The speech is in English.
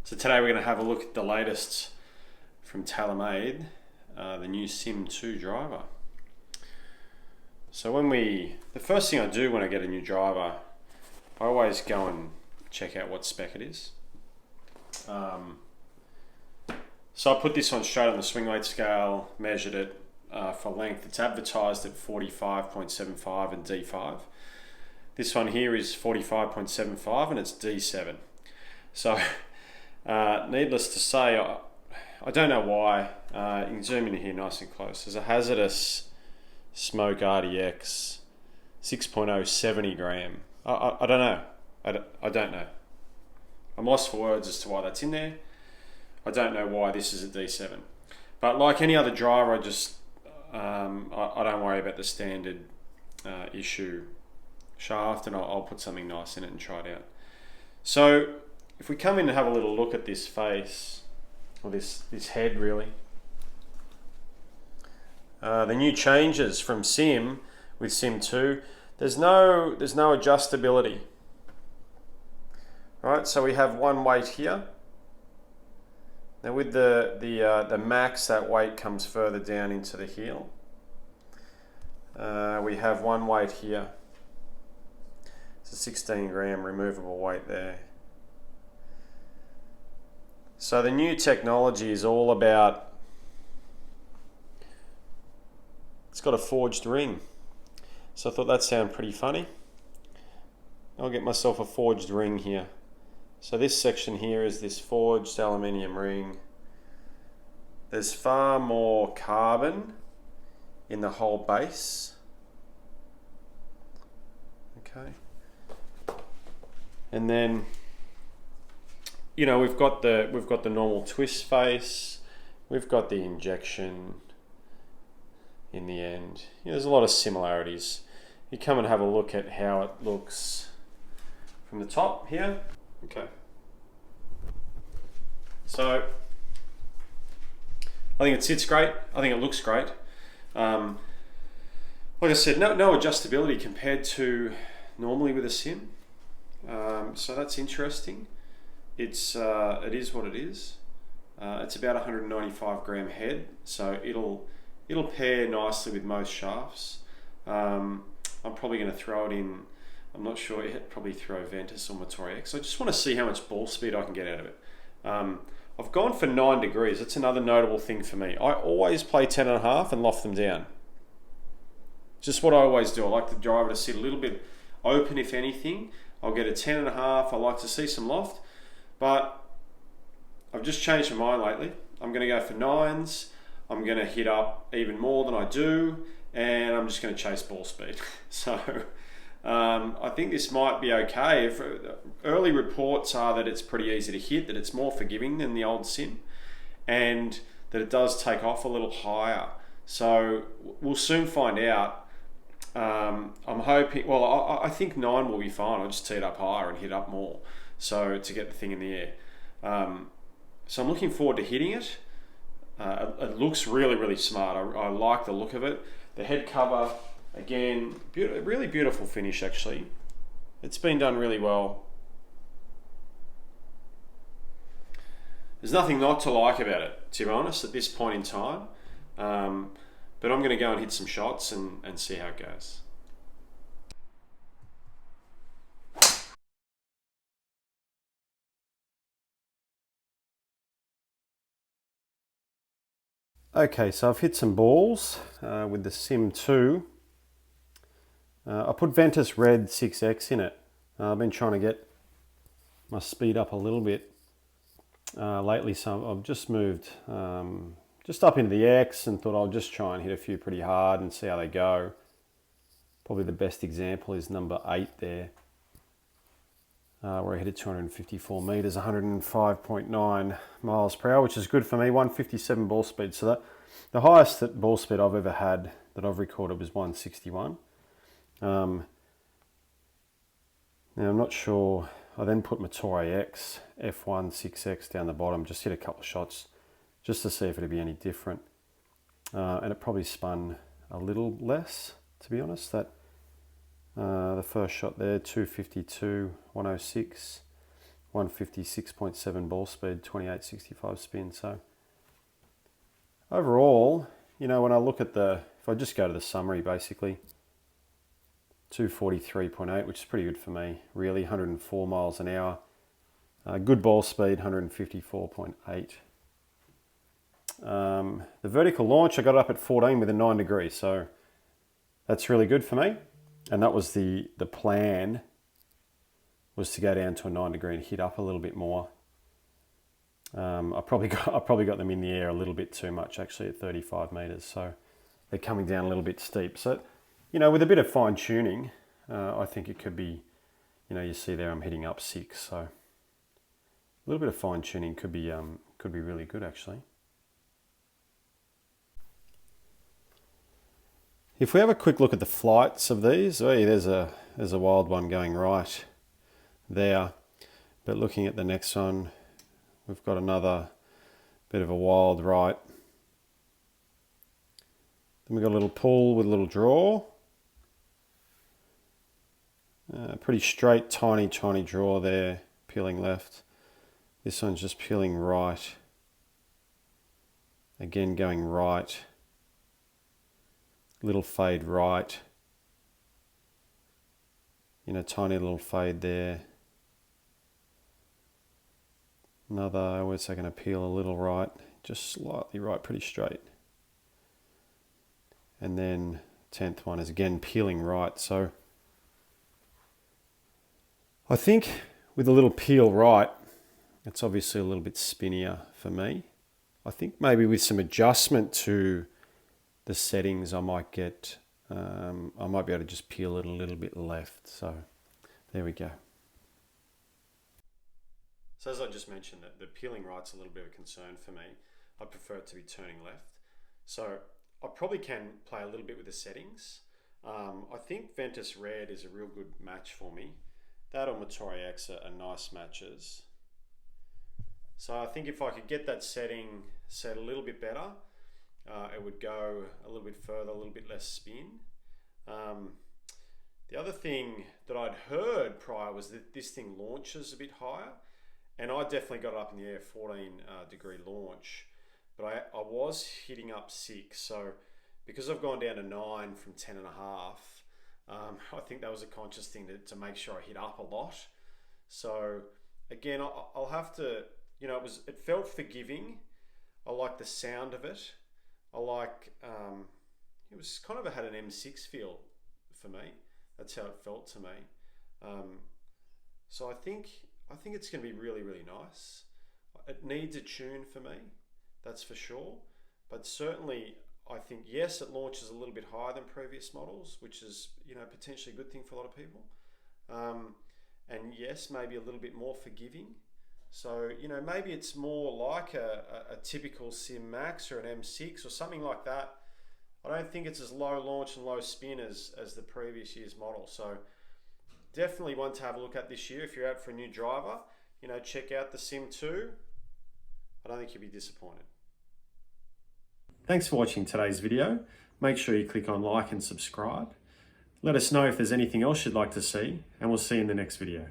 So today we're going to have a look at the latest from TaylorMade, the new Sim 2 driver. So the first thing I do when I get a new driver, I always go and check out what spec it is. So I put this one straight on the swing weight scale, measured it for length. It's advertised at 45.75 and D5. This one here is 45.75 and it's D7. So needless to say, I don't know why. You can zoom in here nice and close. There's a hazardous smoke RDX 6.0 70 gram. I don't know. I don't know. I'm lost for words as to why that's in there. I don't know why this is a D7. But like any other driver, I don't worry about the standard issue shaft, and I'll put something nice in it and try it out. So if we come in and have a little look at this face, or this head really, the new changes from Sim with Sim 2, there's no adjustability. Right, so we have one weight here. Now with the max, that weight comes further down into the heel. We have one weight here. It's a 16 gram removable weight there. So the new technology is all about, it's got a forged ring. So I thought that sounded pretty funny. I'll get myself a forged ring here. So this section here is this forged aluminium ring. There's far more carbon in the whole base. Okay. And then, you know, we've got the normal twist face. We've got the injection in the end. You know, there's a lot of similarities. You come and have a look at how it looks from the top here. Okay. So I think it sits great. I think it looks great. Like I said, no adjustability compared to normally with a Sim. So that's interesting. It is what it is. It's about 195 gram head, so it'll pair nicely with most shafts. I'm probably going to throw it in. I'm not sure. Probably throw Ventus or Motori X. I just want to see how much ball speed I can get out of it. I've gone for 9 degrees. That's another notable thing for me. I always play 10.5 and loft them down. Just what I always do. I like the driver to sit a little bit open, if anything. I'll get a 10.5. I like to see some loft, but I've just changed my mind lately. I'm going to go for 9s. I'm going to hit up even more than I do, and I'm just going to chase ball speed. So I think this might be okay. Early reports are that it's pretty easy to hit, that it's more forgiving than the old Sim, and that it does take off a little higher. So we'll soon find out. I'm hoping, well, I think 9 will be fine. I'll just tee it up higher and hit up more, so to get the thing in the air. So I'm looking forward to hitting it. It looks really, really smart. I like the look of it. The head cover, again, really beautiful finish actually. It's been done really well. There's nothing not to like about it, to be honest, at this point in time. But I'm going to go and hit some shots and see how it goes. Okay, so I've hit some balls with the Sim 2. I put Ventus Red 6X in it. I've been trying to get my speed up a little bit lately, so I've just moved just up into the X and thought I'll just try and hit a few pretty hard and see how they go. Probably the best example is number 8 there, where I hit at 254 meters, 105.9 miles per hour, which is good for me. 157 ball speed. So the highest ball speed I've ever had that I've recorded was 161. Now I'm not sure. I then put Motori X F1 6X down the bottom, just hit a couple of shots just to see if it'd be any different. And it probably spun a little less, to be honest. The first shot there, 252, 106, 156.7 ball speed, 2865 spin. So overall, you know, when I look at if I just go to the summary, basically 243.8, which is pretty good for me, really. 104 miles an hour, good ball speed, 154.8. The vertical launch, I got up at 14 with a 9 degree, so that's really good for me. And that was the plan, was to go down to a 9 degree and hit up a little bit more. I probably got them in the air a little bit too much, actually, at 35 meters. So they're coming down a little bit steep. So, you know, with a bit of fine tuning, I think it could be, you know, you see there I'm hitting up 6. So a little bit of fine tuning could be really good, actually. If we have a quick look at the flights of these, oh yeah, there's a wild one going right there. But looking at the next one, we've got another bit of a wild right. Then we've got a little pull with a little draw. Pretty straight, tiny draw there, peeling left. This one's just peeling right. Again, going right. Little fade right. You know, tiny little fade there. Another, where's that going to peel a little right? Just slightly right, pretty straight. And then 10th one is again peeling right. So I think with a little peel right, it's obviously a little bit spinnier for me. I think maybe with some adjustment to the settings, I might be able to just peel it a little bit left. So there we go. So as I just mentioned, that the peeling right's a little bit of a concern for me. I prefer it to be turning left. So I probably can play a little bit with the settings. I think Ventus Red is a real good match for me. That or Motori X are nice matches. So I think if I could get that setting set a little bit better, it would go a little bit further, a little bit less spin. The other thing that I'd heard prior was that this thing launches a bit higher, and I definitely got it up in the air, 14 degree launch, but I was hitting up 6. So because I've gone down to 9 from 10.5, I think that was a conscious thing to make sure I hit up a lot. So again, I'll have to, you know, it felt forgiving. I like the sound of it. I like, it was kind of had an M6 feel for me. That's how it felt to me. So I think it's going to be really, really nice. It needs a tune for me, that's for sure. But certainly, I think, yes, it launches a little bit higher than previous models, which is, you know, potentially a good thing for a lot of people. And yes, maybe a little bit more forgiving. So, you know, maybe it's more like a typical Sim Max or an M6 or something like that. I don't think it's as low launch and low spin as the previous year's model. So definitely one to have a look at this year. If you're out for a new driver, you know, check out the Sim 2. I don't think you'll be disappointed. Thanks for watching today's video. Make sure you click on like and subscribe. Let us know if there's anything else you'd like to see, and we'll see you in the next video.